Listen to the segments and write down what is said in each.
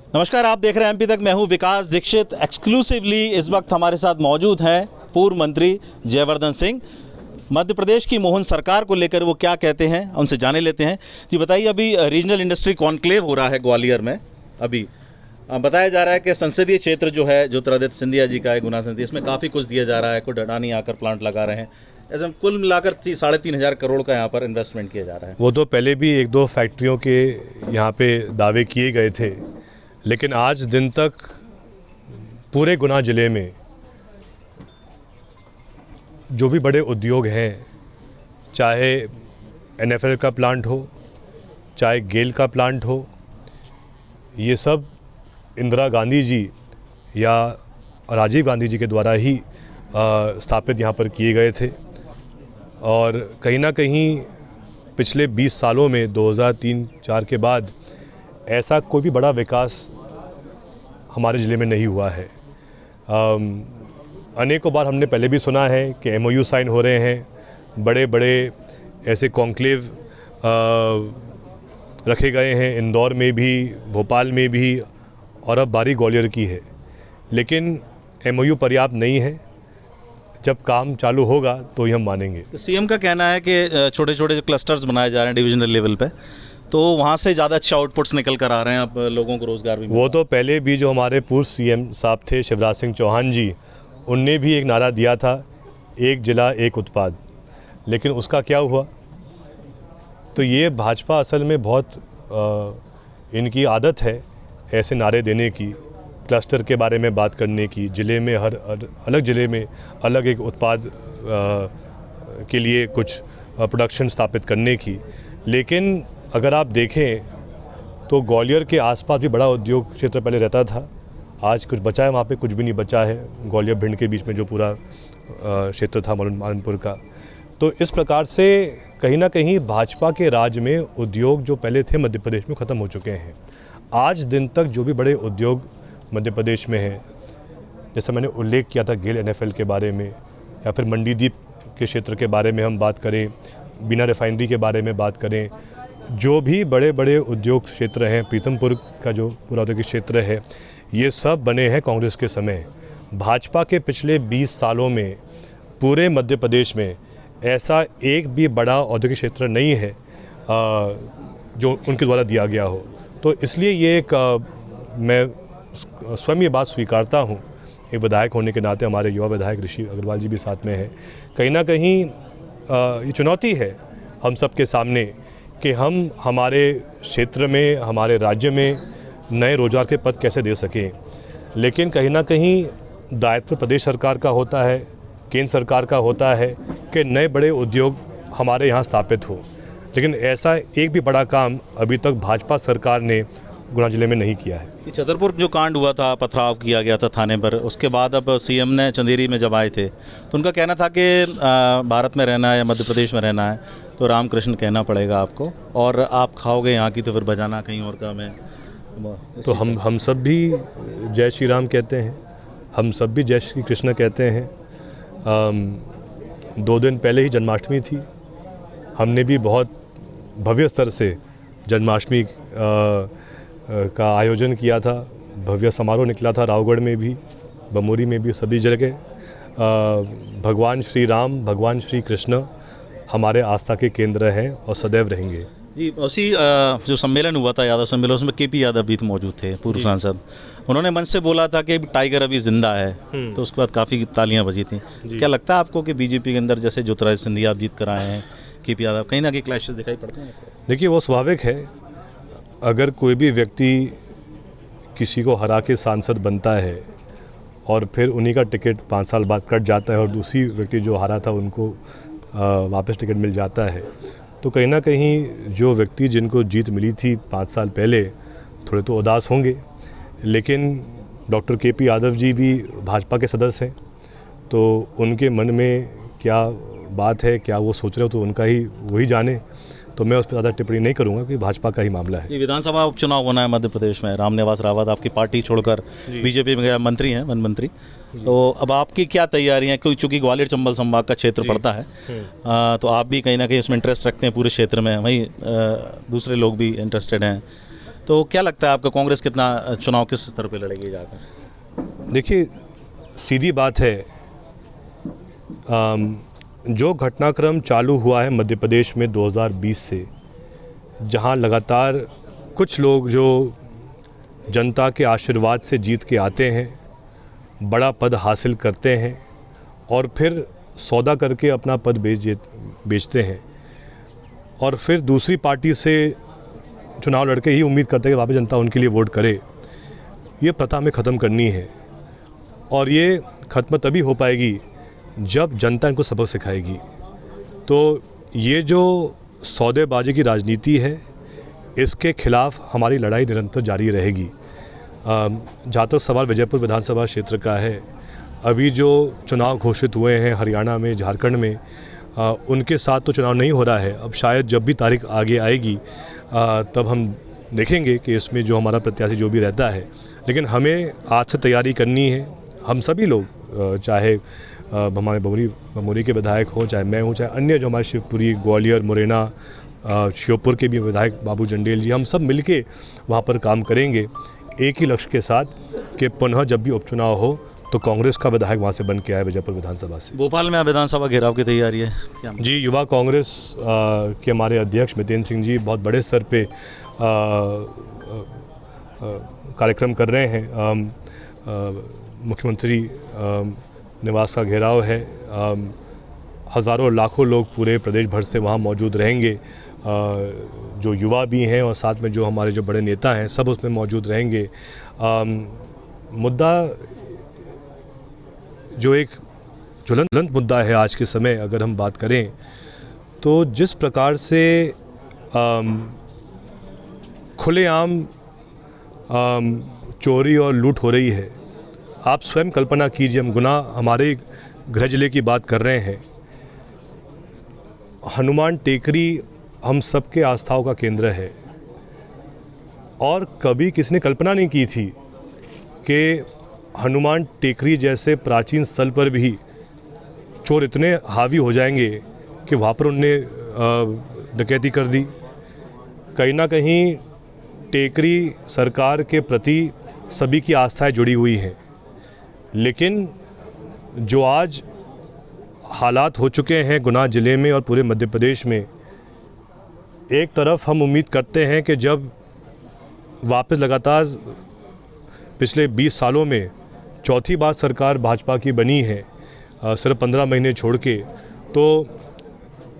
नमस्कार, आप देख रहे हैं एमपी तक। मैं हूं विकास दीक्षित। एक्सक्लूसिवली इस वक्त हमारे साथ मौजूद हैं पूर्व मंत्री जयवर्धन सिंह। मध्य प्रदेश की मोहन सरकार को लेकर वो क्या कहते हैं, उनसे जाने लेते हैं। जी बताइए, अभी रीजनल इंडस्ट्री कॉन्क्लेव हो रहा है ग्वालियर में। अभी बताया जा रहा है कि संसदीय क्षेत्र जो है ज्योतिरादित्य सिंधिया जी का है, गुना संसदीय, इसमें काफ़ी कुछ दिया जा रहा है। कुछ अडानी आकर प्लांट लगा रहे हैं। ऐसे कुल मिलाकर 3,500 करोड़ का यहाँ पर इन्वेस्टमेंट किया जा रहा है। वो तो पहले भी एक दो फैक्ट्रियों के यहाँ पे दावे किए गए थे, लेकिन आज दिन तक पूरे गुना ज़िले में जो भी बड़े उद्योग हैं, चाहे एनएफएल का प्लांट हो, चाहे गेल का प्लांट हो, ये सब इंदिरा गांधी जी या राजीव गांधी जी के द्वारा ही स्थापित यहाँ पर किए गए थे। और कहीं ना कहीं पिछले 20 सालों में 2003-04 के बाद ऐसा कोई भी बड़ा विकास हमारे ज़िले में नहीं हुआ है। अनेकों बार हमने पहले भी सुना है कि एमओयू साइन हो रहे हैं, बड़े बड़े ऐसे कॉन्क्लेव रखे गए हैं, इंदौर में भी, भोपाल में भी, और अब बारी ग्वालियर की है। लेकिन एमओयू पर्याप्त नहीं है। जब काम चालू होगा तो ही हम मानेंगे। सीएम का कहना है कि छोटे छोटे जो क्लस्टर्स बनाए जा रहे हैं डिविजनल लेवल पे, तो वहाँ से ज़्यादा अच्छा आउटपुट्स निकल कर आ रहे हैं। अब लोगों को रोज़गार भी वो तो पहले भी जो हमारे पूर्व सीएम साहब थे शिवराज सिंह चौहान जी, उनने भी एक नारा दिया था, एक जिला एक उत्पाद। लेकिन उसका क्या हुआ? तो ये भाजपा असल में बहुत इनकी आदत है ऐसे नारे देने की, क्लस्टर के बारे में बात करने की, ज़िले में हर अलग ज़िले में अलग एक उत्पाद के लिए कुछ प्रोडक्शन स्थापित करने की। लेकिन अगर आप देखें तो ग्वालियर के आसपास भी बड़ा उद्योग क्षेत्र पहले रहता था। आज कुछ बचा है वहाँ पे? कुछ भी नहीं बचा है। ग्वालियर भिंड के बीच में जो पूरा क्षेत्र था मालनपुर का। तो इस प्रकार से कहीं ना कहीं भाजपा के राज में उद्योग जो पहले थे मध्य प्रदेश में ख़त्म हो चुके हैं। आज दिन तक जो भी बड़े उद्योग मध्य प्रदेश में हैं, जैसे मैंने उल्लेख किया था गेल एनएफएल के बारे में, या फिर मंडीदीप के क्षेत्र के बारे में हम बात करें, बीना रिफाइनरी के बारे में बात करें, जो भी बड़े बड़े उद्योग क्षेत्र हैं, पीतमपुर का जो पूरा औद्योगिक क्षेत्र है, ये सब बने हैं कांग्रेस के समय। भाजपा के पिछले 20 सालों में पूरे मध्य प्रदेश में ऐसा एक भी बड़ा औद्योगिक क्षेत्र नहीं है जो उनके द्वारा दिया गया हो। तो इसलिए ये एक मैं स्वयं ये बात स्वीकारता हूँ, एक विधायक होने के नाते। हमारे युवा विधायक ऋषि अग्रवाल जी भी साथ में हैं। कहीं ना कहीं ये चुनौती है हम सब के सामने कि हम हमारे क्षेत्र में, हमारे राज्य में नए रोजगार के पद कैसे दे सकें। लेकिन कहीं ना कहीं दायित्व प्रदेश सरकार का होता है, केंद्र सरकार का होता है कि नए बड़े उद्योग हमारे यहाँ स्थापित हो। लेकिन ऐसा एक भी बड़ा काम अभी तक भाजपा सरकार ने गुना जिले में नहीं किया है। छतरपुर जो कांड हुआ था, पथराव किया गया था थाने पर, उसके बाद अब सीएम ने चंदेरी में जब आए थे तो उनका कहना था कि भारत में रहना है या मध्य प्रदेश में रहना है तो रामकृष्ण कहना पड़ेगा आपको, और आप खाओगे यहाँ की तो फिर बजाना कहीं और का। मैं तो हम सब भी जय श्री राम कहते हैं, हम सब भी जय श्री कृष्ण कहते हैं। 2 दिन पहले ही जन्माष्टमी थी। हमने भी बहुत भव्य स्तर से जन्माष्टमी का आयोजन किया था। भव्य समारोह निकला था, रावगढ़ में भी, बमोरी में भी, सभी जगह। भगवान श्री राम, भगवान श्री कृष्ण हमारे आस्था के केंद्र हैं और सदैव रहेंगे। जी, उसी जो सम्मेलन हुआ था, यादव सम्मेलन, उसमें केपी यादव भी मौजूद थे, पूर्व सांसद। उन्होंने मंच से बोला था कि टाइगर अभी जिंदा है, तो उसके बाद काफ़ी तालियां बजी थी। क्या लगता है आपको कि बीजेपी के अंदर जैसे ज्योतिरादित्य सिंधिया आप जीत कर आए हैं, केपी यादव, कहीं ना कहीं क्लैशेस दिखाई पड़ते हैं? देखिए, वो स्वाभाविक है। अगर कोई भी व्यक्ति किसी को हरा के सांसद बनता है और फिर उन्हीं का टिकट 5 साल बाद कट जाता है और दूसरी व्यक्ति जो हारा था उनको वापस टिकट मिल जाता है, तो कहीं ना कहीं जो व्यक्ति जिनको जीत मिली थी 5 साल पहले थोड़े तो उदास होंगे। लेकिन डॉक्टर केपी यादव जी भी भाजपा के सदस्य हैं, तो उनके मन में क्या बात है, क्या वो सोच रहे हो, तो उनका ही वही जाने। तो मैं उस पर ज़्यादा टिप्पणी नहीं करूंगा कि भाजपा का ही मामला है। ये विधानसभा उपचुनाव होना है मध्य प्रदेश में। रामनिवास रावत आपकी पार्टी छोड़कर बीजेपी में गया, मंत्री हैं, वन मंत्री। तो अब आपकी क्या तैयारी है? क्योंकि चूँकि ग्वालियर चंबल संभाग का क्षेत्र पड़ता है, तो आप भी कहीं ना कहीं इसमें इंटरेस्ट रखते हैं पूरे क्षेत्र में, वहीं दूसरे लोग भी इंटरेस्टेड हैं। तो क्या लगता है आपका कांग्रेस कितना चुनाव किस स्तर पे लड़ेगी जाकर? देखिए, सीधी बात है, जो घटनाक्रम चालू हुआ है मध्य प्रदेश में 2020 से, जहां लगातार कुछ लोग जो जनता के आशीर्वाद से जीत के आते हैं, बड़ा पद हासिल करते हैं और फिर सौदा करके अपना पद बेचते हैं और फिर दूसरी पार्टी से चुनाव लड़के ही उम्मीद करते हैं कि वापस जनता उनके लिए वोट करे, ये प्रथा हमें ख़त्म करनी है। और ये ख़त्म तभी हो पाएगी जब जनता इनको सबक सिखाएगी। तो ये जो सौदेबाजी की राजनीति है, इसके खिलाफ हमारी लड़ाई निरंतर जारी रहेगी। जहाँ तक सवाल विजयपुर विधानसभा क्षेत्र का है, अभी जो चुनाव घोषित हुए हैं हरियाणा में, झारखंड में, उनके साथ तो चुनाव नहीं हो रहा है। अब शायद जब भी तारीख आगे आएगी तब हम देखेंगे कि इसमें जो हमारा प्रत्याशी जो भी रहता है, लेकिन हमें आज से तैयारी करनी है। हम सभी लोग, चाहे हमारे बमोरी के विधायक हों, चाहे मैं हूँ, चाहे अन्य जो हमारे शिवपुरी, ग्वालियर, मुरैना, श्योपुर के भी विधायक बाबू जंडेल जी, हम सब मिलके वहाँ पर काम करेंगे एक ही लक्ष्य के साथ कि पुनः जब भी उपचुनाव हो तो कांग्रेस का विधायक वहाँ से बन के आए विजयपुर विधानसभा से। भोपाल में विधानसभा घेराव की तैयारी है क्या? जी, युवा कांग्रेस के हमारे अध्यक्ष मितेंद्र सिंह जी बहुत बड़े स्तर पे कार्यक्रम कर रहे हैं। मुख्यमंत्री निवास का घेराव है, हज़ारों लाखों लोग पूरे प्रदेश भर से वहाँ मौजूद रहेंगे, जो युवा भी हैं और साथ में जो हमारे जो बड़े नेता हैं सब उसमें मौजूद रहेंगे। मुद्दा जो एक ज्वलंत मुद्दा है आज के समय, अगर हम बात करें तो जिस प्रकार से खुलेआम चोरी और लूट हो रही है, आप स्वयं कल्पना कीजिए। हम गुना हमारे गृह जिले की बात कर रहे हैं। हनुमान टेकरी हम सबके आस्थाओं का केंद्र है और कभी किसी ने कल्पना नहीं की थी कि हनुमान टेकरी जैसे प्राचीन स्थल पर भी चोर इतने हावी हो जाएंगे कि वहाँ पर उनने डकैती कर दी। कहीं ना कहीं टेकरी सरकार के प्रति सभी की आस्थाएं जुड़ी हुई हैं, लेकिन जो आज हालात हो चुके हैं गुना ज़िले में और पूरे मध्य प्रदेश में, एक तरफ हम उम्मीद करते हैं कि जब वापस लगातार पिछले 20 सालों में चौथी बार सरकार भाजपा की बनी है, सिर्फ 15 महीने छोड़ के, तो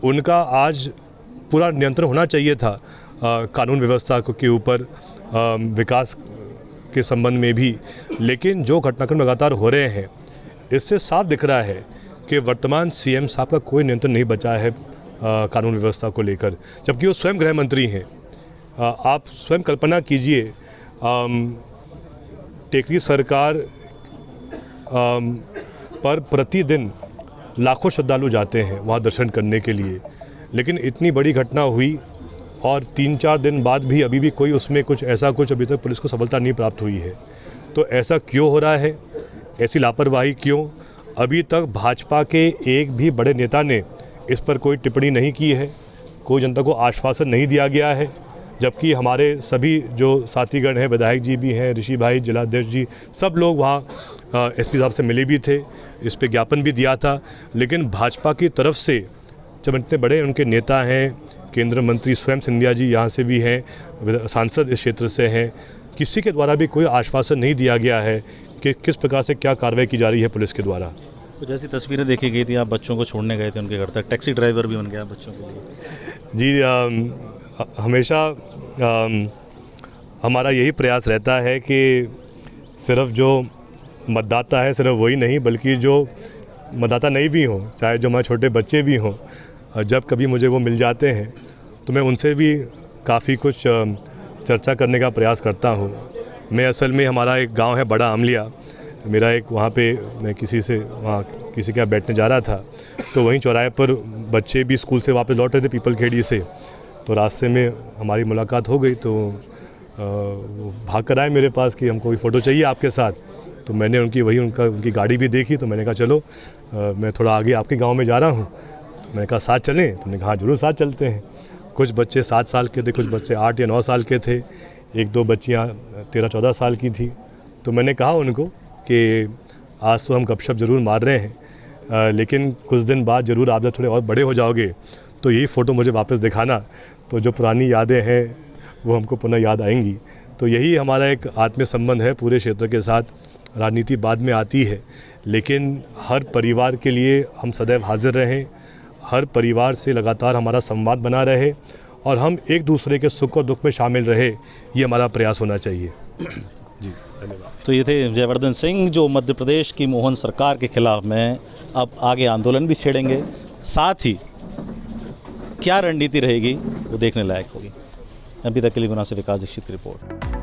उनका आज पूरा नियंत्रण होना चाहिए था कानून व्यवस्था के ऊपर, विकास के संबंध में भी। लेकिन जो घटनाक्रम लगातार हो रहे हैं, इससे साफ दिख रहा है कि वर्तमान सीएम साहब का कोई नियंत्रण नहीं बचा है कानून व्यवस्था को लेकर, जबकि वो स्वयं गृह मंत्री हैं। आप स्वयं कल्पना कीजिए, टेकरी सरकार पर प्रतिदिन लाखों श्रद्धालु जाते हैं वहाँ दर्शन करने के लिए, लेकिन इतनी बड़ी घटना हुई और 3-4 दिन बाद भी अभी भी कोई उसमें कुछ अभी तक पुलिस को सफलता नहीं प्राप्त हुई है। तो ऐसा क्यों हो रहा है? ऐसी लापरवाही क्यों? अभी तक भाजपा के एक भी बड़े नेता ने इस पर कोई टिप्पणी नहीं की है, कोई जनता को आश्वासन नहीं दिया गया है, जबकि हमारे सभी जो साथीगण हैं, विधायक जी भी हैं, ऋषि भाई, जिलाध्यक्ष जी, सब लोग वहाँ एसपी साहब से मिले भी थे, इस पे ज्ञापन भी दिया था। लेकिन भाजपा की तरफ से जब इतने बड़े उनके नेता हैं, केंद्र मंत्री स्वयं सिंधिया जी यहाँ से भी हैं, सांसद इस क्षेत्र से हैं, किसी के द्वारा भी कोई आश्वासन नहीं दिया गया है कि किस प्रकार से क्या कार्रवाई की जा रही है पुलिस के द्वारा। तो जैसी तस्वीरें देखी गई थी, आप बच्चों को छोड़ने गए थे उनके घर तक, टैक्सी ड्राइवर भी बन गया बच्चों के लिए। जी, हमेशा हमारा यही प्रयास रहता है कि सिर्फ जो मतदाता है सिर्फ वही नहीं, बल्कि जो मतदाता नहीं भी हों, चाहे जो हमारे छोटे बच्चे भी हों, जब कभी मुझे वो मिल जाते हैं तो मैं उनसे भी काफ़ी कुछ चर्चा करने का प्रयास करता हूँ। मैं असल में, हमारा एक गांव है बड़ा आमलिया, मेरा एक वहाँ पे मैं किसी के यहाँ बैठने जा रहा था, तो वहीं चौराहे पर बच्चे भी स्कूल से वापस लौट रहे थे पीपल खेड़ी से, तो रास्ते में हमारी मुलाकात हो गई। तो वो भाग कर आए मेरे पास कि हमको भी फ़ोटो चाहिए आपके साथ। तो मैंने उनकी गाड़ी भी देखी, तो मैंने कहा चलो मैं थोड़ा आगे आपके गांव में जा रहा हूं, तो मैंने कहा साथ चलें? तो मैंने कहा ज़रूर साथ चलते हैं। कुछ बच्चे 7 साल के थे, कुछ बच्चे 8 या 9 साल के थे। एक दो बच्चियाँ 13-14 साल की थी। तो मैंने कहा उनको कि आज तो हम गपशप ज़रूर मार रहे हैं, लेकिन कुछ दिन बाद ज़रूर आप जब थोड़े और बड़े हो जाओगे तो यही फ़ोटो मुझे वापस दिखाना, तो जो पुरानी यादें हैं वो हमको पुनः याद आएंगी। तो यही हमारा एक आत्मीय संबंध है पूरे क्षेत्र के साथ। राजनीति बाद में आती है, लेकिन हर परिवार के लिए हम सदैव हाजिर रहें, हर परिवार से लगातार हमारा संवाद बना रहे और हम एक दूसरे के सुख और दुख में शामिल रहे, ये हमारा प्रयास होना चाहिए। जी धन्यवाद। तो ये थे जयवर्धन सिंह, जो मध्य प्रदेश की मोहन सरकार के खिलाफ में अब आगे आंदोलन भी छेड़ेंगे। साथ ही क्या रणनीति रहेगी वो देखने लायक होगी। अभी तक के लिए गुना से विकास दीक्षित की रिपोर्ट।